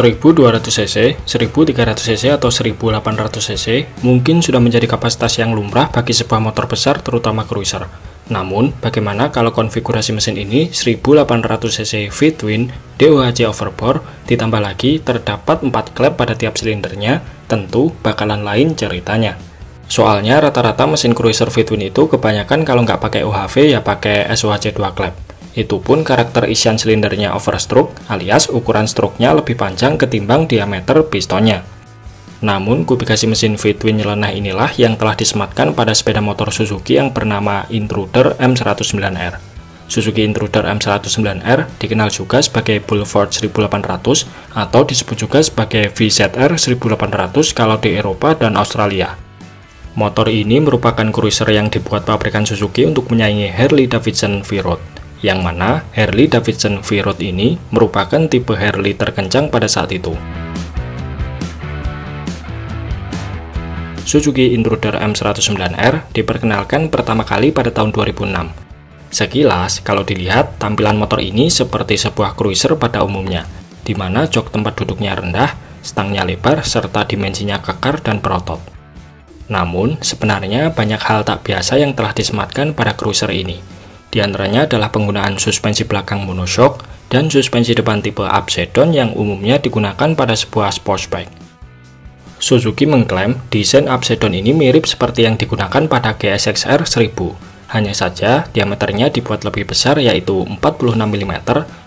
1200cc, 1300cc, atau 1800cc mungkin sudah menjadi kapasitas yang lumrah bagi sebuah motor besar terutama cruiser. Namun, bagaimana kalau konfigurasi mesin ini 1800cc V-twin DOHC overbore, ditambah lagi terdapat 4 klep pada tiap silindernya? Tentu bakalan lain ceritanya. Soalnya rata-rata mesin cruiser V-twin itu kebanyakan kalau nggak pakai OHV ya pakai SOHC 2 klep. Itu pun karakter isian silindernya overstroke alias ukuran stroke-nya lebih panjang ketimbang diameter pistonnya. Namun, kubikasi mesin V-twin nyeleneh inilah yang telah disematkan pada sepeda motor Suzuki yang bernama Intruder M109R. Suzuki Intruder M109R dikenal juga sebagai Boulevard 1800 atau disebut juga sebagai VZR 1800 kalau di Eropa dan Australia. Motor ini merupakan cruiser yang dibuat pabrikan Suzuki untuk menyaingi Harley-Davidson V-Road, yang mana Harley-Davidson V-Road ini merupakan tipe Harley terkencang pada saat itu. Suzuki Intruder M109R diperkenalkan pertama kali pada tahun 2006. Sekilas, kalau dilihat, tampilan motor ini seperti sebuah cruiser pada umumnya, di mana jok tempat duduknya rendah, stangnya lebar, serta dimensinya kekar dan berotot. Namun, sebenarnya banyak hal tak biasa yang telah disematkan pada cruiser ini. Di antaranya adalah penggunaan suspensi belakang monoshock dan suspensi depan tipe upside down yang umumnya digunakan pada sebuah sportsbike. Suzuki mengklaim desain upside down ini mirip seperti yang digunakan pada GSX-R 1000. Hanya saja diameternya dibuat lebih besar yaitu 46 mm,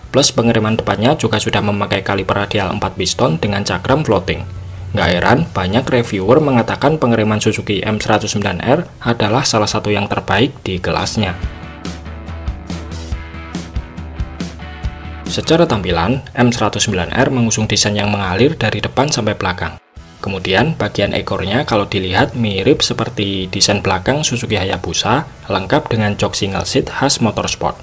plus pengereman depannya juga sudah memakai kaliper radial 4 piston dengan cakram floating. Nggak heran, banyak reviewer mengatakan pengereman Suzuki M109R adalah salah satu yang terbaik di kelasnya. Secara tampilan, M109R mengusung desain yang mengalir dari depan sampai belakang. Kemudian, bagian ekornya kalau dilihat mirip seperti desain belakang Suzuki Hayabusa, lengkap dengan jok single seat khas motorsport.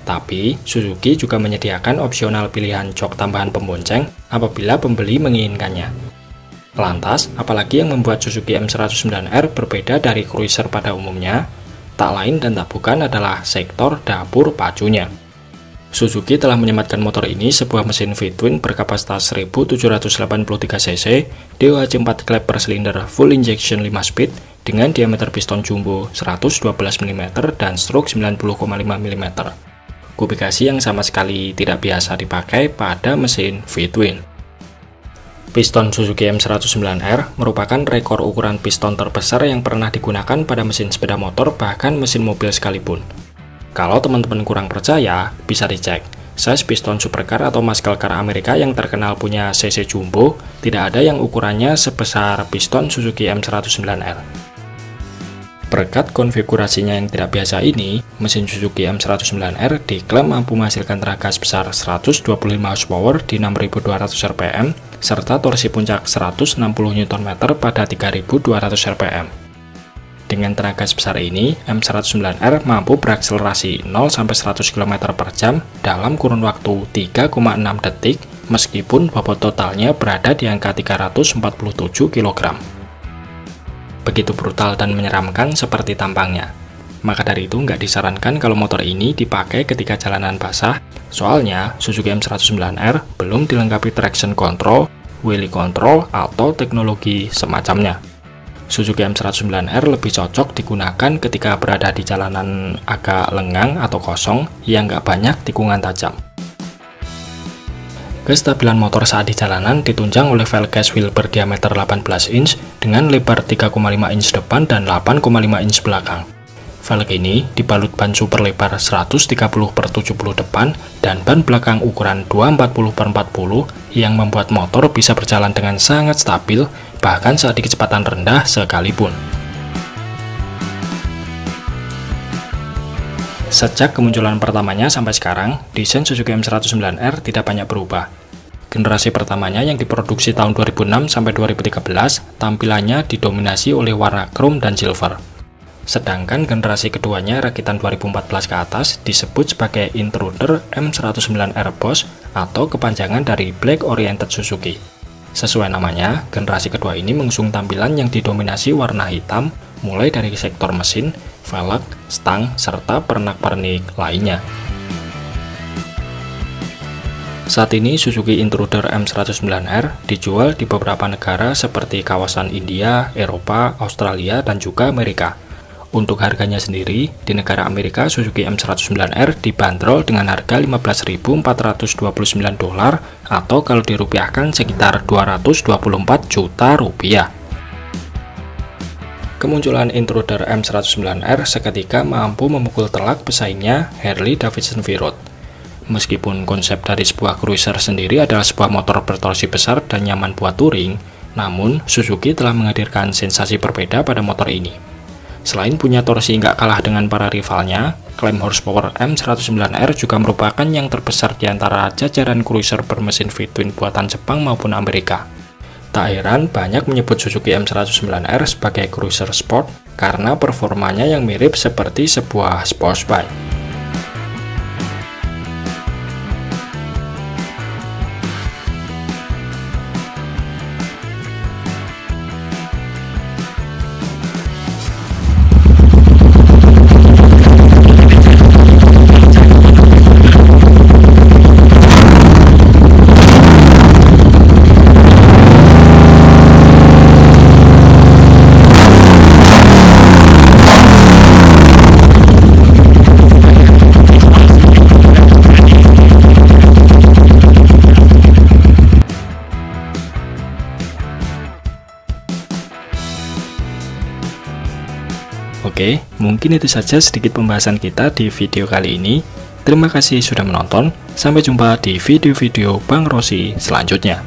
Tapi, Suzuki juga menyediakan opsional pilihan jok tambahan pembonceng apabila pembeli menginginkannya. Lantas, apalagi yang membuat Suzuki M109R berbeda dari cruiser pada umumnya? Tak lain dan tak bukan adalah sektor dapur pacunya. Suzuki telah menyematkan motor ini sebuah mesin V-twin berkapasitas 1783cc, DOHC 4 klep per silinder full injection 5 speed dengan diameter piston jumbo 112 mm dan stroke 90,5 mm. Kubikasi yang sama sekali tidak biasa dipakai pada mesin V-twin. Piston Suzuki M109R merupakan rekor ukuran piston terbesar yang pernah digunakan pada mesin sepeda motor bahkan mesin mobil sekalipun. Kalau teman-teman kurang percaya, bisa dicek. Size piston supercar atau muscle car Amerika yang terkenal punya cc jumbo, tidak ada yang ukurannya sebesar piston Suzuki M109R. Berkat konfigurasinya yang tidak biasa ini, mesin Suzuki M109R diklaim mampu menghasilkan tenaga sebesar 125 horsepower di 6.200 rpm, serta torsi puncak 160 Nm pada 3.200 rpm. Dengan tenaga sebesar ini, M109R mampu berakselerasi 0-100 km per jam dalam kurun waktu 3,6 detik, meskipun bobot totalnya berada di angka 347 kg. Begitu brutal dan menyeramkan seperti tampangnya. Maka dari itu nggak disarankan kalau motor ini dipakai ketika jalanan basah, soalnya Suzuki M109R belum dilengkapi traction control, wheelie control, atau teknologi semacamnya. Suzuki M109R lebih cocok digunakan ketika berada di jalanan agak lengang atau kosong yang nggak banyak tikungan tajam. Kestabilan motor saat di jalanan ditunjang oleh velg gas wheel berdiameter 18 inch dengan lebar 3,5 inch depan dan 8,5 inch belakang. Velg ini dibalut ban super lebar 130/70 depan dan ban belakang ukuran 240/40 yang membuat motor bisa berjalan dengan sangat stabil bahkan saat di kecepatan rendah sekalipun. Sejak kemunculan pertamanya sampai sekarang, desain Suzuki M109R tidak banyak berubah. Generasi pertamanya yang diproduksi tahun 2006 sampai 2013, tampilannya didominasi oleh warna chrome dan silver. Sedangkan generasi keduanya rakitan 2014 ke atas disebut sebagai Intruder M109R Boss atau kepanjangan dari Black Oriented Suzuki. Sesuai namanya, generasi kedua ini mengusung tampilan yang didominasi warna hitam mulai dari sektor mesin, velg, stang, serta pernak-pernik lainnya. Saat ini Suzuki Intruder M109R dijual di beberapa negara seperti kawasan India, Eropa, Australia, dan juga Amerika. Untuk harganya sendiri, di negara Amerika Suzuki M109R dibanderol dengan harga $15.429 atau kalau dirupiahkan sekitar 224 juta rupiah. Kemunculan Intruder M109R seketika mampu memukul telak pesaingnya Harley-Davidson V-Road. Meskipun konsep dari sebuah cruiser sendiri adalah sebuah motor bertorsi besar dan nyaman buat touring, namun Suzuki telah menghadirkan sensasi berbeda pada motor ini. Selain punya torsi nggak kalah dengan para rivalnya, klaim horsepower M109R juga merupakan yang terbesar di antara jajaran cruiser bermesin V-twin buatan Jepang maupun Amerika. Tak heran banyak menyebut Suzuki M109R sebagai cruiser sport karena performanya yang mirip seperti sebuah sports bike. Oke, mungkin itu saja sedikit pembahasan kita di video kali ini. Terima kasih sudah menonton, sampai jumpa di video-video Bang Rossi selanjutnya.